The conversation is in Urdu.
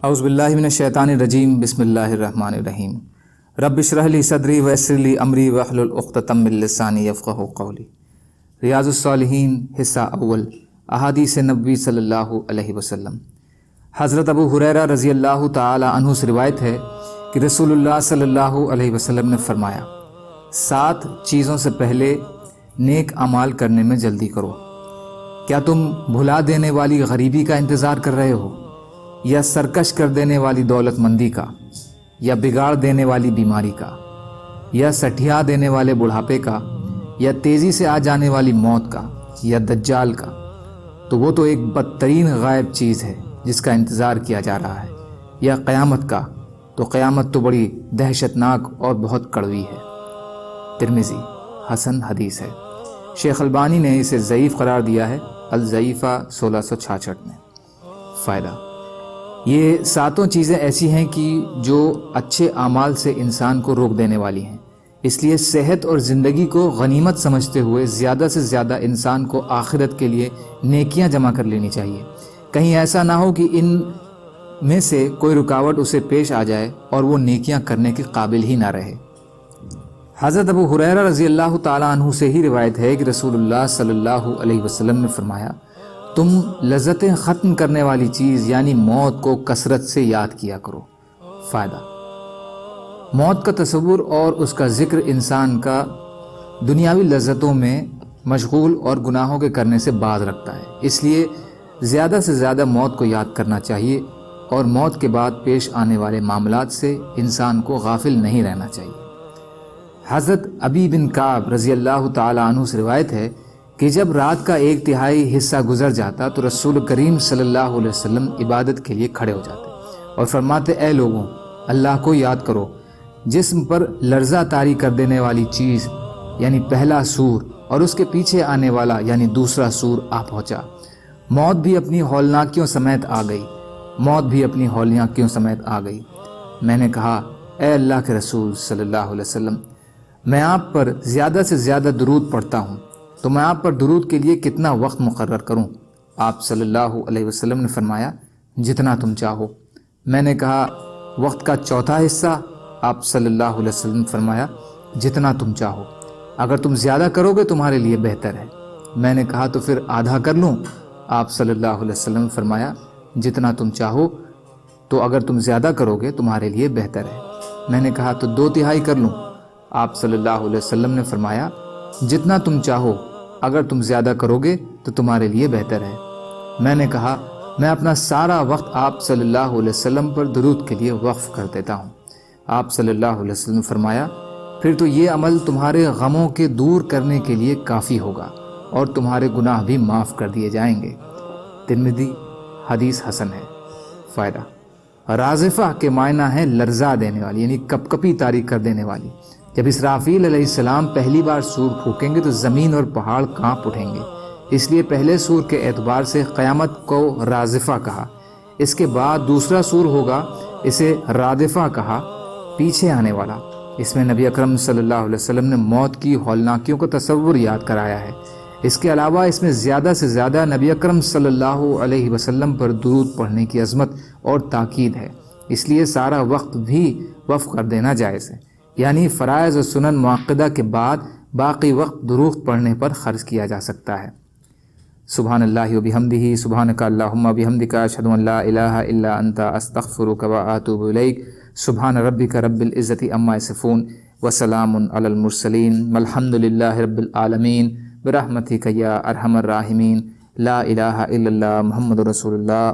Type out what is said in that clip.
اعوذ باللہ من الشیطان الرجیم، بسم اللہ الرحمن الرحیم۔ رب اشرح لی صدری ویسر لی امری واحلل عقدۃ من لسانی یفقہوا قولی۔ ریاض الصالحین حصہ اول، احادیث نبوی صلی اللہ علیہ وسلم۔ حضرت ابو ہریرہ رضی اللہ تعالی عنہ سے روایت ہے کہ رسول اللہ صلی اللہ علیہ وسلم نے فرمایا، 7 چیزوں سے پہلے نیک اعمال کرنے میں جلدی کرو۔ کیا تم بھلا دینے والی غریبی کا انتظار کر رہے ہو، یا سرکش کر دینے والی دولت مندی کا، یا بگاڑ دینے والی بیماری کا، یا سٹھیا دینے والے بڑھاپے کا، یا تیزی سے آ جانے والی موت کا، یا دجال کا؟ تو وہ تو ایک بدترین غائب چیز ہے جس کا انتظار کیا جا رہا ہے۔ یا قیامت کا؟ تو قیامت تو بڑی دہشتناک اور بہت کڑوی ہے۔ ترمذی حسن حدیث ہے۔ شیخ البانی نے اسے ضعیف قرار دیا ہے، الضعیفہ 1666 میں۔ فائدہ: یہ 7 چیزیں ایسی ہیں کہ جو اچھے اعمال سے انسان کو روک دینے والی ہیں، اس لیے صحت اور زندگی کو غنیمت سمجھتے ہوئے زیادہ سے زیادہ انسان کو آخرت کے لیے نیکیاں جمع کر لینی چاہیے۔ کہیں ایسا نہ ہو کہ ان میں سے کوئی رکاوٹ اسے پیش آ جائے اور وہ نیکیاں کرنے کے قابل ہی نہ رہے۔ حضرت ابو ہریرہ رضی اللہ تعالیٰ عنہ سے ہی روایت ہے کہ رسول اللہ صلی اللہ علیہ وسلم نے فرمایا، تم لذتیں ختم کرنے والی چیز یعنی موت کو کثرت سے یاد کیا کرو۔ فائدہ: موت کا تصور اور اس کا ذکر انسان کا دنیاوی لذتوں میں مشغول اور گناہوں کے کرنے سے باز رکھتا ہے، اس لیے زیادہ سے زیادہ موت کو یاد کرنا چاہیے اور موت کے بعد پیش آنے والے معاملات سے انسان کو غافل نہیں رہنا چاہیے۔ حضرت ابی بن کعب رضی اللہ تعالیٰ عنہ سے روایت ہے کہ جب رات کا 1/3 حصہ گزر جاتا تو رسول کریم صلی اللہ علیہ وسلم عبادت کے لیے کھڑے ہو جاتے اور فرماتے، اے لوگوں، اللہ کو یاد کرو۔ جسم پر لرزہ طاری کر دینے والی چیز یعنی پہلا سور اور اس کے پیچھے آنے والا یعنی دوسرا سور آ پہنچا۔ موت بھی اپنی ہولناکیوں سمیت آ گئی، موت بھی اپنی ہولناکیوں سمیت آ گئی۔ میں نے کہا، اے اللہ کے رسول صلی اللہ علیہ وسلم، میں آپ پر زیادہ سے زیادہ درود پڑھتا ہوں، تو میں آپ پر درود کے لیے کتنا وقت مقرر کروں؟ آپ صلی اللہ علیہ وسلم نے فرمایا، جتنا تم چاہو۔ میں نے کہا، وقت کا 1/4 حصہ؟ آپ صلی اللہ علیہ وسلم نے فرمایا، جتنا تم چاہو، اگر تم زیادہ کرو گے تمہارے لیے بہتر ہے۔ میں نے کہا، تو پھر آدھا کر لوں؟ آپ صلی اللہ علیہ وسلم نے فرمایا، جتنا تم چاہو، تو اگر تم زیادہ کرو گے تمہارے لیے بہتر ہے۔ میں نے کہا، تو 2/3 کر لوں؟ آپ صلی اللہ علیہ وسلم نے فرمایا، جتنا تم چاہو، اگر تم زیادہ کرو گے تو تمہارے لیے بہتر ہے۔ میں نے کہا، میں اپنا سارا وقت آپ صلی اللہ علیہ وسلم پر درود کے لیے وقف کر دیتا ہوں۔ آپ صلی اللہ علیہ وسلم نے فرمایا، پھر تو یہ عمل تمہارے غموں کے دور کرنے کے لیے کافی ہوگا اور تمہارے گناہ بھی معاف کر دیے جائیں گے۔ ترمذی حدیث حسن ہے۔ فائدہ: رازفہ کے معنی ہے لرزا دینے والی یعنی کپ کپی طاری کر دینے والی۔ جب اسرافیل علیہ السلام پہلی بار سور پھونکیں گے تو زمین اور پہاڑ کانپ اٹھیں گے، اس لیے پہلے سور کے اعتبار سے قیامت کو رازفہ کہا۔ اس کے بعد دوسرا سور ہوگا، اسے رادفہ کہا، پیچھے آنے والا۔ اس میں نبی اکرم صلی اللہ علیہ وسلم نے موت کی ہولناکیوں کا تصور یاد کرایا ہے۔ اس کے علاوہ اس میں زیادہ سے زیادہ نبی اکرم صلی اللہ علیہ وسلم پر درود پڑھنے کی عظمت اور تاکید ہے، اس لیے سارا وقت بھی وقف کر دینا جائز ہے، یعنی فرائض و سنن معقدہ کے بعد باقی وقت درود پڑھنے پر خرچ کیا جا سکتا ہے۔ سبحان اللہ و بحمدہ، سبحانک اللہم و بحمدک، اشہد ان لا الہ الا انت، استغفرک و اتوب الیک۔ سبحان ربک رب العزت عما یصفون وسلام علی المرسلین والحمد للہ رب العالمین برحمتک یا ارحم الراحمین۔ لا الہ الا اللہ محمد رسول اللہ۔